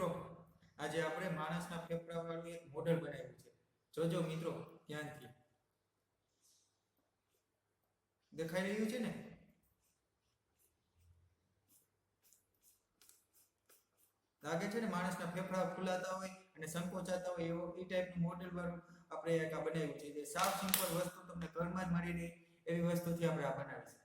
મિત્રો આજે આપણે માણસના ફેફડા વાળું એક મોડેલ બનાવ્યું છે. જોજો મિત્રો ધ્યાનથી. દેખાઈ રહ્યું છે ને? લાગે છે ને માણસના ફેફડા ફૂલાતા હોય અને સંકોચાતા હોય એવો એ ટાઈપનું મોડેલ વાળું આપણે એક આ બનાવ્યું છે. જે સાવ સિમ્પલ વસ્તુ તમને ઘરમાં જ મળી રહે એવી વસ્તુથી આપણે આ બનાવીશું.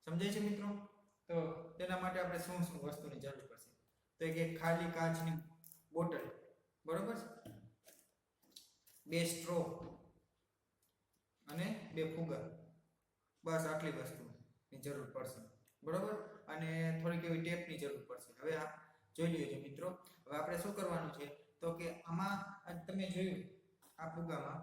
સમજાય છે મિત્રો? તો તેના માટે આપણે શું શું વસ્તુની જરૂર પડશે? તો એક ખાલી કાચની બોટલ, બરોબર, 2 સ્ટ્રો અને 2 ફુગા, બસ આટલી વસ્તુની જરૂર પડશે, બરોબર. અને થોડીક એવી ટેપની જરૂર પડશે. હવે આ જોઈ લેજો મિત્રો. હવે આપણે શું કરવાનું છે તો કે આમાં તમે જોયું આ ફુગામાં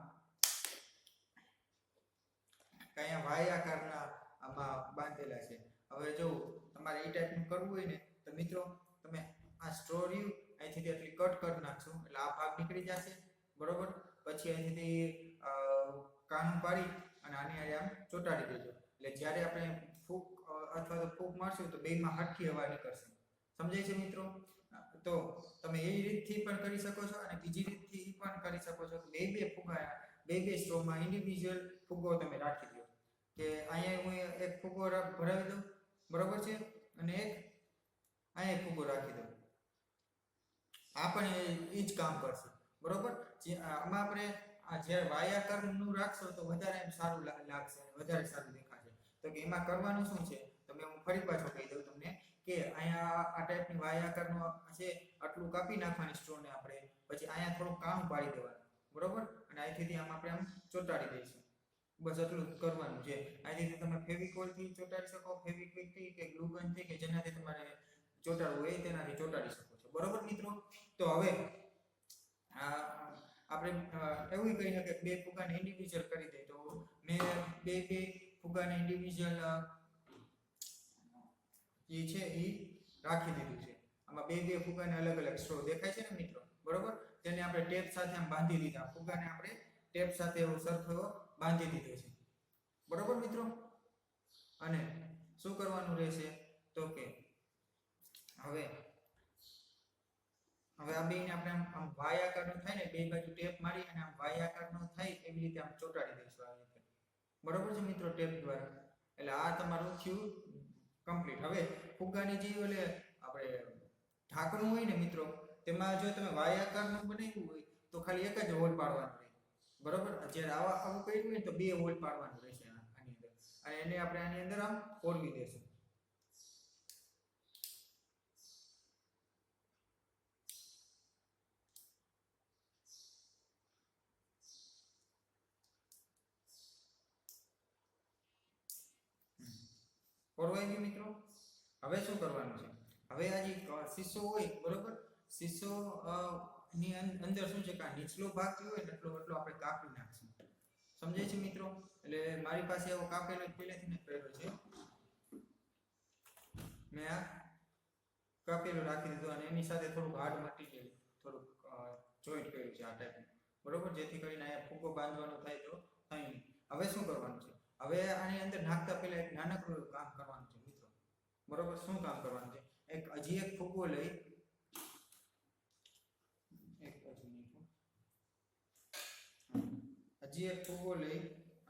કયા વાય આકારના આમાં બાંધેલા છે. હવે જો તમારે એ ટાઈપનું કરવું હોય ને તો મિત્રો તમે આ સ્ટ્રો રહ્યું અહીંથી એટલી કટ કરી નાખશો એટલે આ ભાગ નીકળી જશે, બરોબર. પછી અહીંથી કાણું પાડી અને આની આમ ચોંટાડી દેજો. એટલે જ્યારે આપણે ફૂંક અથવા તો ફૂંક મારશું તો બેમાં હટકી હવા નીકળશે. સમજાય છે મિત્રો? તો તમે એ રીતથી પણ કરી શકો છો અને બીજી રીતથી પણ કરી શકો છો. બે ફુગા, બે સ્ટ્રોમાં ઇન્ડિવિજ્યુઅલ ફુગો તમે રાખી દો. કે અહીંયા હું એક ફુગો ભરાવી દઉં, બરોબર છે, અને એક અહીંયા ફુગો રાખી દઉં. આ પણ એ જ કામ કરશે, બરોબર. આમાં આપણે જ્યારે વાયાકારનું રાખશો તો વધારે એમ સારું લાગશે અને વધારે સારું દેખાશે. તો કે એમાં કરવાનું શું છે તમે હું ફરી પાછો કહી દઉં તમને કે અહીંયા આ ટાઈપની વાયાકારનો છે, આટલું કાપી નાખવાની સ્ટ્રોને આપણે, પછી અહીંયા થોડું કાણું પાડી દેવાનું, બરોબર. અને અહીંથી આમ આપણે આમ ચોંટાડી દઈશું. બસ એટલું કરવાનું છે. અહીંથી તમે ફેવિકોલથી ચોંટાડી શકો, ફેવિક્વિકથી કે ગ્લુગનથી કે જેનાથી તમારે ચોંટાડવું હોય તેનાથી ચોંટાડી શકો છો, બરોબર મિત્રો. તો હવે આપણે એવું કહી શકીએ કે 2 ફુગાને ઇન્ડિવિજ્યુઅલ કરી દે. તો મેં બે ફુગાને ઇન્ડિવિજ્યુઅલ જે છે એ રાખી દીધું છે. આમાં બે ફુગાને અલગ અલગ સ્ટ્રો દેખાય છે ને મિત્રો, બરોબર. તેને આપણે ટેપ સાથે આમ બાંધી દીધા. ફુગાને આપણે ટેપ સાથે એવો સરખો બાંધી દીધો છે, બરોબર મિત્રો. અને શું કરવાનું રહેશે તો કે હવે આ બેને આપણે આમ વાય આકારનો થાય ને, બે બાજુ ટેપ મારી અને આમ વાય આકારનો થાય એવી રીતે આમ ચોંટાડી દઈશું આવી રીતે, બરોબર છે મિત્રો, ટેપ દ્વારા. એટલે આ તમારું થયું કમ્પ્લીટ. હવે ફુગાની જે ઓલે આપણે ઢાંકણું હોય ને મિત્રો, તેમાં જો તમે વાય આકારનું બનાવ્યું હોય તો ખાલી એક જ હોલ પાડવાનું રહે, બરોબર. જ્યારે આવું કર્યું હોય તો 2 હોલ પાડવાનું રહેશે આની અંદર, અને એને આપણે આની અંદર આમ ફોડવી દેશું. ફોડવાઈ ગયું મિત્રો. હવે શું કરવાનું છે? હવે આ જે શીશો હોય, બરોબર, શીશો ની અંદર શું છે કે આ નીચલો ભાગ જે હોય ને એટલો આપણે કાપી નાખશું. સમજાય છે મિત્રો? એટલે મારી પાસે એવો કાપેલો પહેલેથી ને કર્યો છે. મેં આ કાપેલો રાખી દીધો અને એની સાથે થોડુંક હાર્ડ મટીરિયલ થોડુંક જોઈન્ટ કર્યું છે આ ટાઈપનું, બરોબર, જેથી કરીને અહીંયા ફૂગો બાંધવાનો થાય તો થાય નહીં. હવે શું કરવાનું છે? હવે આની અંદર નાખતા પહેલા એક નાનકડું કામ કરવાનું છે મિત્રો, બરોબર. શું કામ કરવાનું છે? હજી એક ફૂગો લઈ, હજી એક ફૂગો લઈ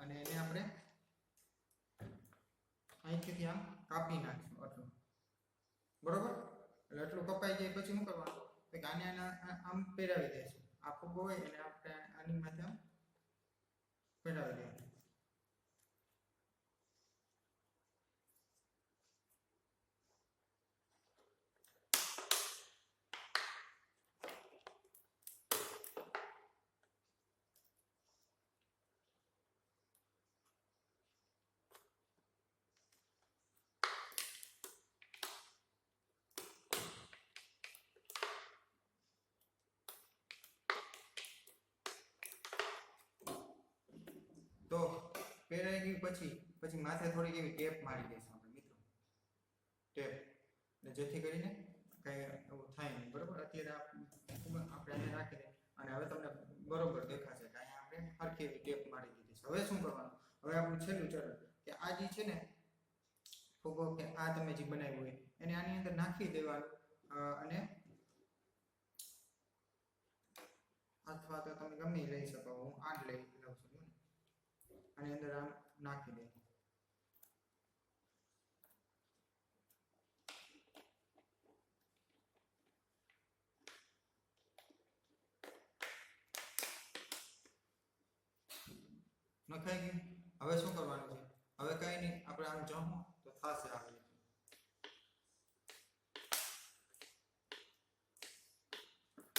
અને એને આપણે અહીંથી આમ કાપી નાખીશું આટલું, બરોબર. એટલે આટલું કપાઈ જાય પછી શું કરવાનું કે આને આમ પહેરાવી દઈશું. આ ફૂગો હોય એને આપણે આની માથે આમ પહેરાવી દઈશું. તો પહેરાઈ ગયું પછી માથે થોડીક એવી ટેપ મારી દઈશું આપણે મિત્રો, ટેપ, જેથી કરીને કઈ એવું થાય નહીં, બરોબર. અત્યારે આપણે એને રાખી દઈએ અને હવે તમને બરોબર દેખાશે કે અહીંયા આપણે હરખી એવી ટેપ મારી દીધી છે. હવે શું કરવાનું? હવે આપણું છેલ્લું ચરણ કે આ જે છે ને ફૂગો કે આ તમે જે બનાવ્યું હોય એને આની અંદર નાખી દેવાનું અને તમે ગમે લઈ શકો. હું 8 લઈ લઉં છું. આની અંદર આમ નાખી દે. નખાઈ ગયું. હવે શું કરવાનું છે? હવે કઈ નહીં, આપણે આમ જમો તો થશે. આવે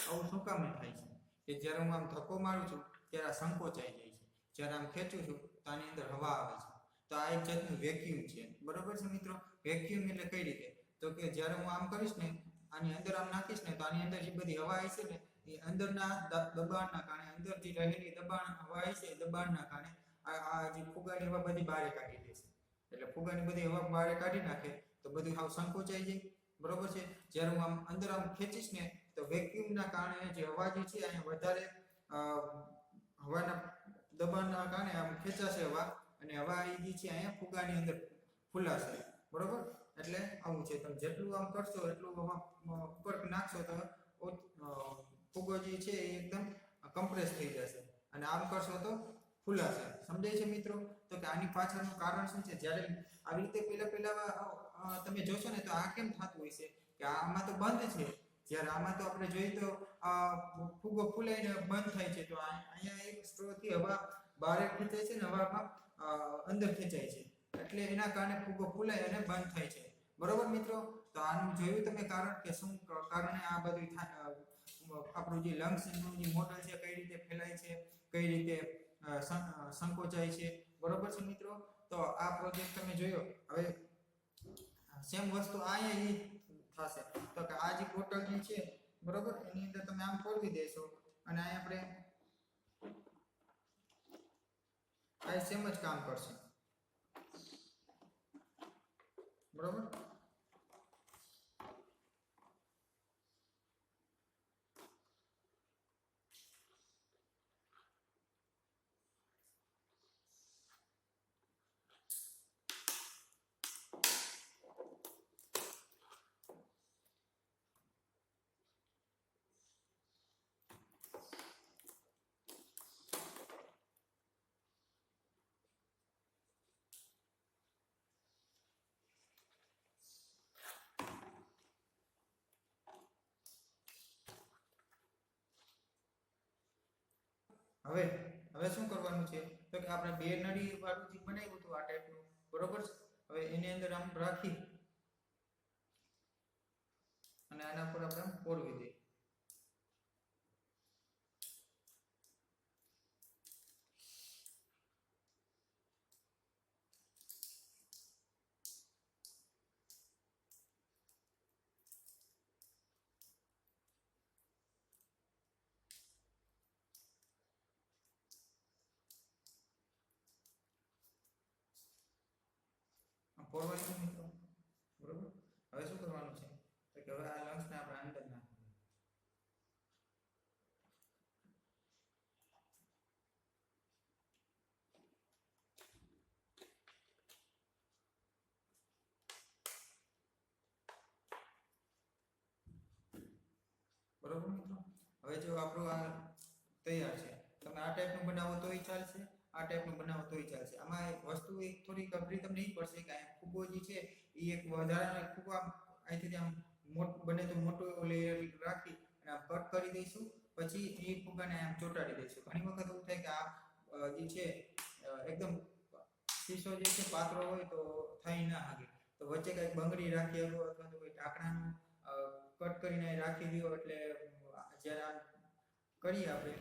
આવું શું કામ થાય છે કે જ્યારે હું આમ ધક્કો મારું છું ત્યારે આ સંકોચાઈ જાય છે, જ્યારે આમ ખેંચું છું તો આની અંદર હવા આવે છે. તો આ એક જાતનું વેક્યુમ છે. બરોબર છે મિત્રો? વેક્યુમ એટલે કઈ રીતે? તો કે જ્યારે હું આમ કરીશ ને, આની અંદર આમ નાખીશ ને, તો આની અંદર જે બધી હવા આવી છે ને એ અંદરના દબાણના કારણે, અંદર જે રહેલી દબાણ હવા આવી છે દબાણના કારણે આ જે ફુગાની હવા બધી બહાર કાઢી દેશે. એટલે ફુગાની બધી હવા બહાર કાઢી નાખે તો બધું હાવ સંકોચાઈ જાય. બરોબર છે? જ્યારે હું આમ અંદર આમ ખેંચીશ ને તો વેક્યુમના કારણે જે હવા જે છે અહીંયા વધારે હવાના દબાણના કારણે આમ ખેંચાશે હવા, અને હવા એ જે છે અહીંયા ફુગાની અંદર ફૂલાશે. બરોબર? એટલે આવું છે. તમે જેટલું આમ કરશો એટલું હવા ઉપર નાખશો તો ફુગો જે છે એ એકદમ કમ્પ્રેસ થઈ જશે, અને આમ કરશો તો ફૂલાશે. સમજાય છે મિત્રો? તો કે આની પાછળનું કારણ શું છે? જ્યારે આવી રીતે પહેલા તમે જોશો ને તો આ કેમ થતું હોય છે કે આમાં તો બંધ છે, જ્યારે આમાં તો આપણે જોઈએ તો ફુગો ફૂલાઈને બંધ થાય છે. તો અહીંયા એક સ્ટ્રોથી હવા બહાર ખેંચાય છે ને હવામાં અંદર ખેંચાય છે, એટલે એના કારણે ફુગો ફૂલાય અને બંધ થાય છે. બરોબર મિત્રો? તો આનું જોયું તમે કારણ કે શું કારણે આ બધું આપણું જે લંગ્સનું જે મોડલ છે કઈ રીતે ફેલાય છે, કઈ રીતે સંકોચાય છે. બરોબર છે મિત્રો? તો આ પ્રોજેક્ટ તમે જોયો. હવે સેમ વસ્તુ અહીંયા થશે. તો કે આ જે બોટલ જે છે, બરોબર, એની અંદર તમે આમ ફોડવી દેશો અને અહીંયા આપણે આ સેમ જ કામ કરશે. બરોબર? હવે શું કરવાનું છે? તો કે આપણે બે નળી વાળું જે બનાવ્યું હતું આ ટાઈપનું, બરોબર? હવે એની અંદર આમ રાખી અને આના પર આપણે પોરવી દઈએ. પોરવાઈ મિત્રો. બરોબર? હવે શું કરવાનું છે? તો કે હવે આ લંગ્સને આપણે અંદર નાખવાનું. બરોબર મિત્રો? હવે જો આપણું આ તૈયાર છે. તમે આ ટાઈપનું બનાવો તોય ચાલશે, આ ટાઈપનું બનાવો તોય ચાલશે. આમાં એક વસ્તુ એક થોડી અઘરી તમને એ પડશે કે આ ફુગો જે છે એ એક વધારાનો ફુગો અહીંથી આમ બને તો મોટો લેયર રાખી અને આમ કટ કરી દઈશું, પછી એ ફુગાને આમ ચોંટાડી દઈશું. ઘણી વખત એવું થાય કે આ જે છે એકદમ શીશો જે છે પાતળો હોય તો થઈ ના શકે, તો વચ્ચે કંઈક બંગડી રાખી શકો અથવા તો કોઈ ઢાંકણાનું કટ કરીને રાખી દો, એટલે જ્યારે આમ કરીએ આપણે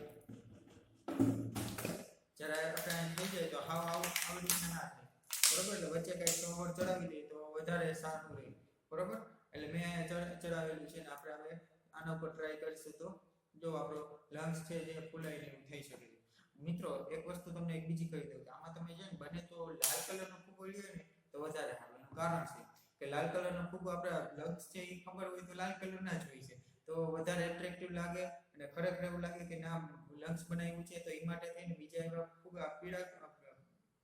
જ્યારે આપણે થઈ જાય તો હાવ આવી રીતના ના થાય. બરોબર? એટલે વચ્ચે કંઈક કવર ચડાવી દઈએ તો વધારે સારું રહે. બરોબર? એટલે મેં ચડાવેલું છે ને આપણે હવે આના ઉપર ટ્રાય કરીશું તો જો આપણો લંગ્સ છે જે ફૂલાઈને એવું થઈ શકે છે. મિત્રો એક વસ્તુ તમને એક બીજી કહી દઉં કે આમાં તમે છે ને બને તો લાલ કલરનો ફૂગો લ્યો ને તો વધારે સારું. એનું કારણ છે કે લાલ કલરનો ફૂગો આપણા લંગ્સ છે એ ખબર હોય તો લાલ કલરના જ હોય છે, તો વધારે એટ્રેક્ટિવ લાગે અને ખરેખર એવું લાગે કે ના લંગ્સ બનાવ્યું છે. તો એ માટે થઈને બીજા એવા ફુગા પીળા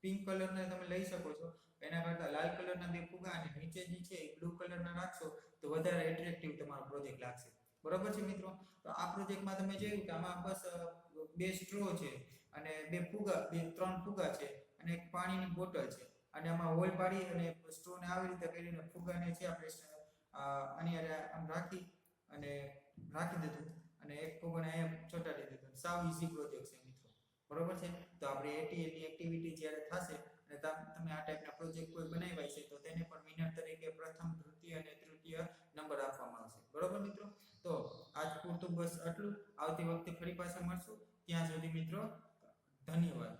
પિંક કલરના તમે લઈ શકો છો. એના કરતાં લાલ કલરના બે ફુગા અને નીચે જે છે બ્લુ કલરના રાખશો તો વધારે એટ્રેક્ટિવ તમારો પ્રોજેક્ટ લાગશે. બરોબર છે મિત્રો. તો આ પ્રોજેક્ટમાં તમે જોયું કે આમાં બસ બે સ્ટ્રો છે અને ત્રણ ફુગા છે અને એક પાણીની બોટલ છે અને આમાં હોલ પાડી અને સ્ટ્રોને આવી રીતે કરીને ફુગાને છે આપણે આની આમ રાખી દીધું અને એક ફુગાને અહીંયા ચોંટાડી દીધું. સાવ ઈઝી પ્રોજેક્ટ છે મિત્રો. બરોબર છે. તો આપણે ATL ની એક્ટિવિટી જ્યારે થશે અને તમે આ ટાઈપના પ્રોજેક્ટ કોઈ બનાવ્યા છે તો તેને પણ વિનર તરીકે પ્રથમ, દ્વિતીય અને તૃતીય નંબર આપવામાં આવશે. બરોબર મિત્રો. તો આજ પૂરતું બસ આટલું. આવતી વખતે ફરી પાછા મળશું. ત્યાં સુધી મિત્રો ધન્યવાદ.